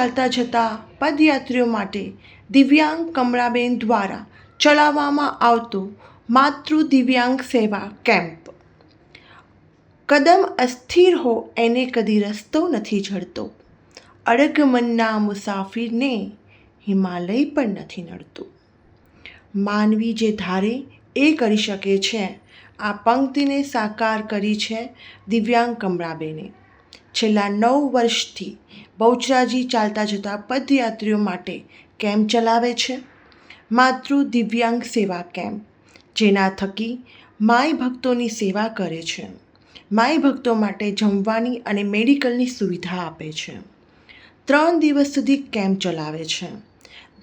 ચાલતા જતા પદયાત્રીઓ માટે દિવ્યાંગ કમળાબેન દ્વારા ચલાવવામાં આવતો માતૃ દિવ્યાંગ સેવા કેમ્પ। કદમ અસ્થિર હો એને કદી રસ્તો નથી જડતો, અડગ મનના મુસાફિરને હિમાલય પણ નથી નડતું। માનવી જે ધારે એ કરી શકે છે, આ પંક્તિને સાકાર કરી છે દિવ્યાંગ કમળાબેને। છેલ્લા 9 વર્ષથી બહુચરાજી ચાલતા જતા પદયાત્રીઓ માટે કેમ્પ ચલાવે છે, માતૃ દિવ્યાંગ સેવા કેમ્પ, જેના થકી માય ભક્તોની સેવા કરે છે। માય ભક્તો માટે જમવાની અને મેડિકલની સુવિધા આપે છે। 3 દિવસ સુધી કેમ્પ ચલાવે છે।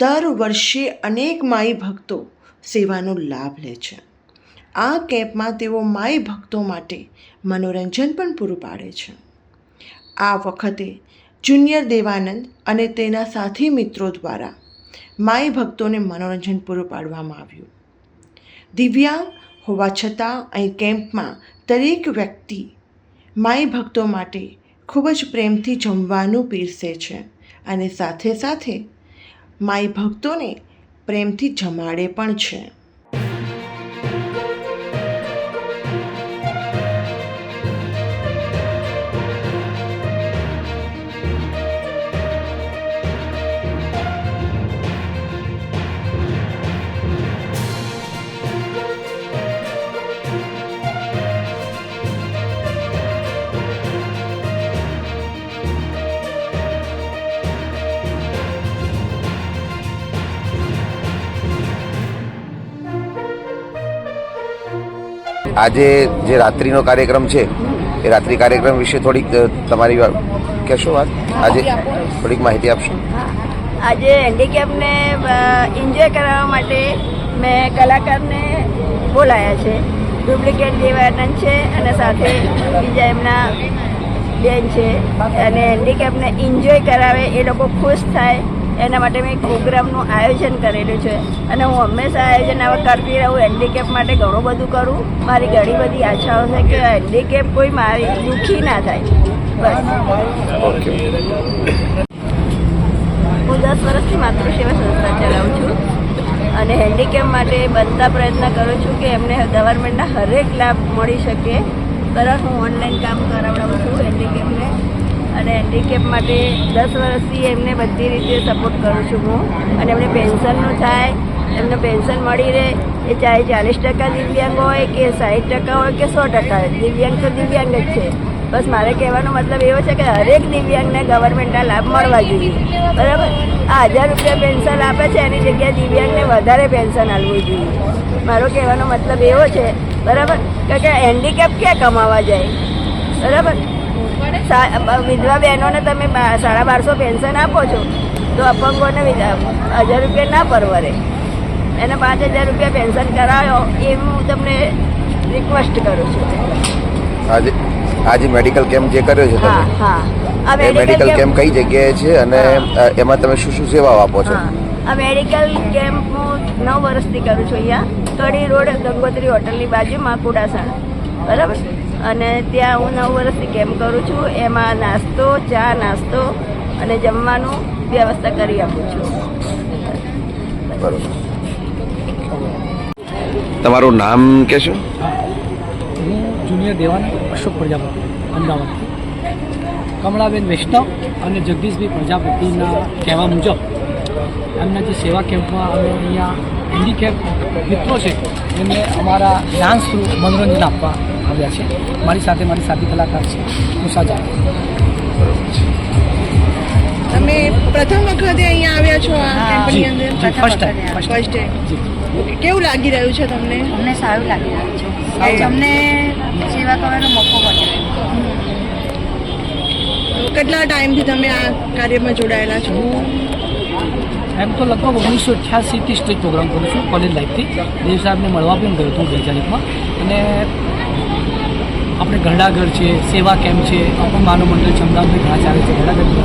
દર વર્ષે અનેક માય ભક્તો સેવાનો લાભ લે છે। આ કેમ્પમાં તેઓ માય ભક્તો માટે મનોરંજન પણ પૂરું પાડે છે। આ વખતે જુનિયર દેવાનંદ અને તેના સાથી મિત્રો દ્વારા માય ભક્તોને મનોરંજન પૂરું પાડવામાં આવ્યું। દિવ્યાંગ હોવા છતાં અહીં કેમ્પમાં દરેક વ્યક્તિ માય ભક્તો માટે ખૂબ જ પ્રેમથી જમવાનું પીરસે છે અને સાથે સાથે માય ભક્તોને પ્રેમથી જમાડે પણ છે। આજે જે રાત્રિનો કાર્યક્રમ છે એ રાત્રિ કાર્યક્રમ વિશે થોડીક તમારી કહેશો વાત? આજે થોડીક માહિતી આપશો? આજે હેન્ડીકેપને એન્જોય કરવા માટે મેં કલાકારને બોલાયા છે। ડુપ્લિકેટ દેવાનંદ છે અને સાથે બીજા એમના બેન છે, અને હેન્ડીકેપને એન્જોય કરાવે, એ લોકો ખુશ થાય એના માટે મેં પ્રોગ્રામનું આયોજન કરેલું છે અને હું હંમેશા આયોજન આવા કરતી રહું। હેન્ડીકેપ માટે ઘણું બધું કરું। મારી ઘણી બધી આશાઓ છે કે હેન્ડીકેપ કોઈ મારી દુઃખી ના થાય, બસ। હું 10 વર્ષથી માતૃસેવા સંસ્થા ચલાવું છું અને હેન્ડીકેપ માટે બધા પ્રયત્ન કરું છું કે એમને ગવર્મેન્ટના હરેક લાભ મળી શકે। તરત હું ઓનલાઈન કામ કરાવડાવું છું હેન્ડીકેપને, અને હેન્ડીકેપ માટે 10 વર્ષથી એમને બધી રીતે સપોર્ટ કરું છું હું, અને એમને પેન્શનનું થાય, એમને પેન્શન મળી રહે, એ ચાહે 40% દિવ્યાંગ હોય કે 60% હોય કે 100%, દિવ્યાંગ તો દિવ્યાંગ જ છે। બસ મારે કહેવાનો મતલબ એવો છે કે હરેક દિવ્યાંગને ગવર્મેન્ટના લાભ મળવા જોઈએ, બરાબર। આ 1000 રૂપિયા પેન્શન આપે છે એની જગ્યાએ દિવ્યાંગને વધારે પેન્શન આપવું જોઈએ, મારો કહેવાનો મતલબ એવો છે, બરાબર। કારણ કે હેન્ડીકેપ ક્યાં કમાવા જાય, બરાબર। વિધવા બહેનોને તમે 1250 પેન્શન આપો છો તો અપંગોને 1000 રૂપિયા ના પરવડે, એને 5000 રૂપિયા પેન્શન કરાવો એવું હું તમને રિક્વેસ્ટ કરું છું। આજે મેડિકલ કેમ્પ જે કર્યો છે તમે, હા, આ મેડિકલ કેમ્પ કઈ જગ્યાએ છે અને એમાં તમે શું શું સેવાઓ આપો છો? આ મેડિકલ કેમ્પ હું 9 વર્ષથી કરું છું અહીંયા કડી રોડ ગંગોત્રી હોટલની બાજુમાં કુડાસણ, બરાબર। અને ત્યાં હું 9 વર્ષથી કેમ્પ કરું છું। એમાં નાસ્તો, ચા નાસ્તો અને જમવાનું વ્યવસ્થા કરી આપું છું। બરોબર, તમારું નામ કહેશો? હું જુનિયર દેવાનંદ અશોક પ્રજાપતિ, અમદાવાદથી। કમળાબેન વૈષ્ણવ અને જગદીશભાઈ પ્રજાપતિના કહેવા મુજબ એમના જે સેવા કેમ્પમાં અમે અહીંયા હેન્ડીકેપ મિત્રો છે એમને અમારા ડાન્સ થ્રુ મનોરંજન આપવા આવ્યા છે। મારી સાથે મારી સાથી કલાકાર છે ઉષા જાની। તમે પ્રથમ વખતે અહીંયા આવ્યા છો આ કેમ્પની અંદર? First time. કેવું લાગી રહ્યું છે તમને? અમને સારું લાગી રહ્યું છે, અમને સેવા કરવાનો મોકો મળ્યો। કેટલા ટાઈમથી તમે આ કાર્યમાં જોડાયેલા છો? એમ તો લગભગ 1988થી સ્ટેજ પ્રોગ્રામ કરું છું, કોલેજ લાઈફથી। દેવ સાહેબને મળવા પણ ગયો હતો 2001માં, અને આપણે ઘરડાઘર છે, સેવા કેમ્પ છે, અપંગ માનવ મંડળ છે, અમદાવાદની ઘણા ચાલે છે, ઘરડાઘર તો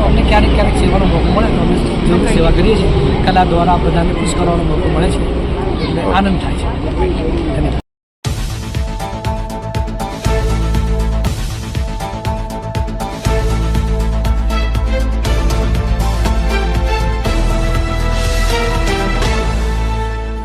અમને ક્યારેક સેવાનો મોકો મળે તો અમે જરૂર સેવા કરીએ છીએ। કલા દ્વારા બધાને ખુશ કરવાનો મોકો મળે છે એટલે આનંદ થાય છે। ધન્યવાદ।